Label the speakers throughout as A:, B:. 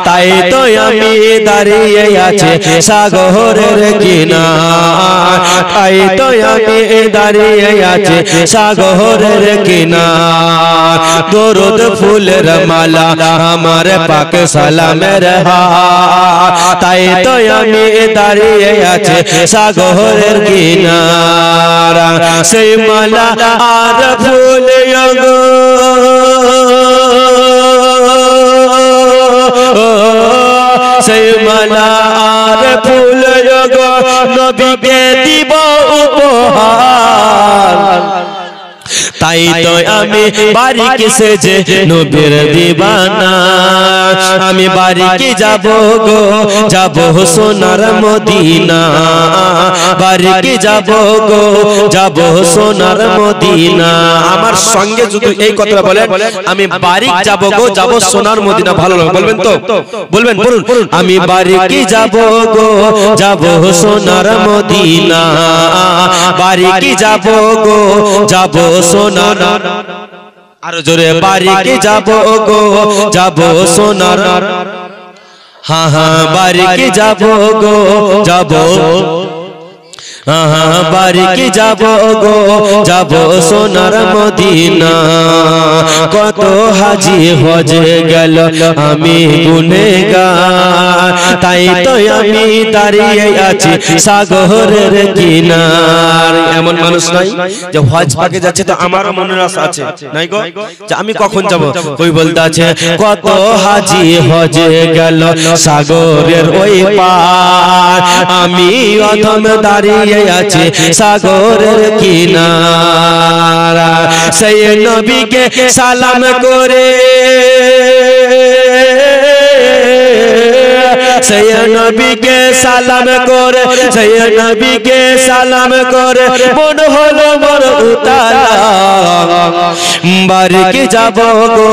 A: তাই তো আমি দাঁড়িয়ে আছি সাগরের কিনার, তাই তো আমি দাঁড়িয়ে আছি সাগরের কিনার। দরুদ ফুলের মালা আমার পাক সালামের হার, তাই তো আমি দাঁড়িয়ে আছি সাগরের কিনার। সেই মালা আর ফুল সেই মালা আর ফুল নবীকে দিব উপহার। তাই তো আমি বাড়িকে সেজে নবীর দিবানা, আমি বাড়িকে যাব গো যাব সোনার মদিনা, বাড়িকে যাব গো যাব সোনার মদিনা। আমার সঙ্গে যদি এই কথা বলেন, আমি বাড়ি যাব গো যাব সোনার মদিনা, ভালো লাগে বলবেন তো? বলবেন, বলুন। আমি বাড়িকে যাব গো যাব সোনার মদিনা, বাড়িকে যাব গো যাব সোনার, আরো জোরে বাড়িকে যাব গো যাব সোনার, হ্যাঁ হ্যাঁ বাড়িকে যাব গো যাব, বাড়িকে যাব গো যাব সোনার মদিনা। কত হাজি হজে গেল আমি গুনেগার, তাই তো আমি দাঁড়িয়ে আছি সাগরের কিনার। এমন মানুষ নাই যে হজ পাকে যাচ্ছে তো আমারও মনের আশা আছে, নাই গো যে আমি কখন যাব? কই বলতে আছে কত হাজি হজে গেল সাগরের ওই পার, আমি অধম দাঁড়িয়ে আছে সাগরের কিনারা। সেই নবীকে সালাম করে, সেই নবীকে সালাম করে, সেই নবীকে সালাম করে মন হলো মোর উতালা। বাড়িকে যাব গো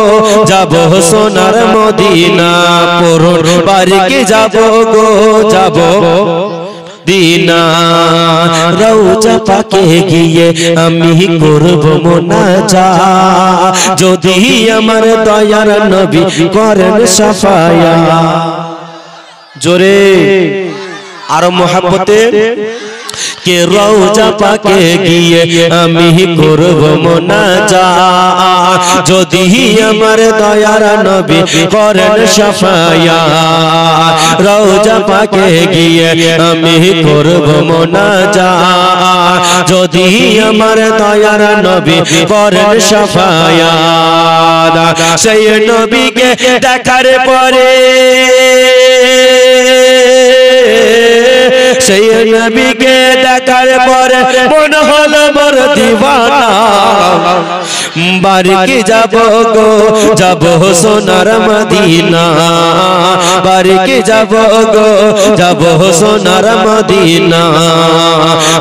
A: যাব সোনার মদিনা, পরর বাড়িকে যাব গো যাব দিনা। রওজা পাকে গিয়ে আমি করব মুনাজাত, যদি আমার দয়ার নবী করেন সাফায়াত। জোরে আরো মোহাব্বতে কে রওজা পাকে গিয়ে আমি করব মুনাজাত, যদি আমার দয়ার নবী করেন সাফায়াত। রওজা পাকে গিয়ে আমি করব মুনাজাত, যদি আমার দয়ার নবী করেন সাফায়াত। সেই নবীকে দেখার পরে, সেই নবীকে দেখার পরে মন হলো মোর দিওয়ানা। বাড়িকে যাব গো যাব সোনার মদিনা, বাড়িকে যাব গো যাব সোনার মদিনা।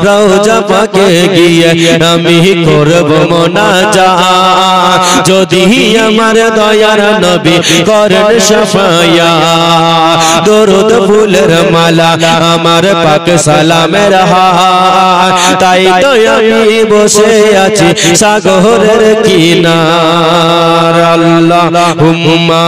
A: রওজা পাকে গিয়ে আমি করব মুনাজাত, যদি আমার দয়ার নবী করেন সাফায়াত। দরুদ ফুলের মালা আমার পাক সালামের হার, তাই তো আমি বসে আছি সাগরের কিনার। আল্লাহুম্মা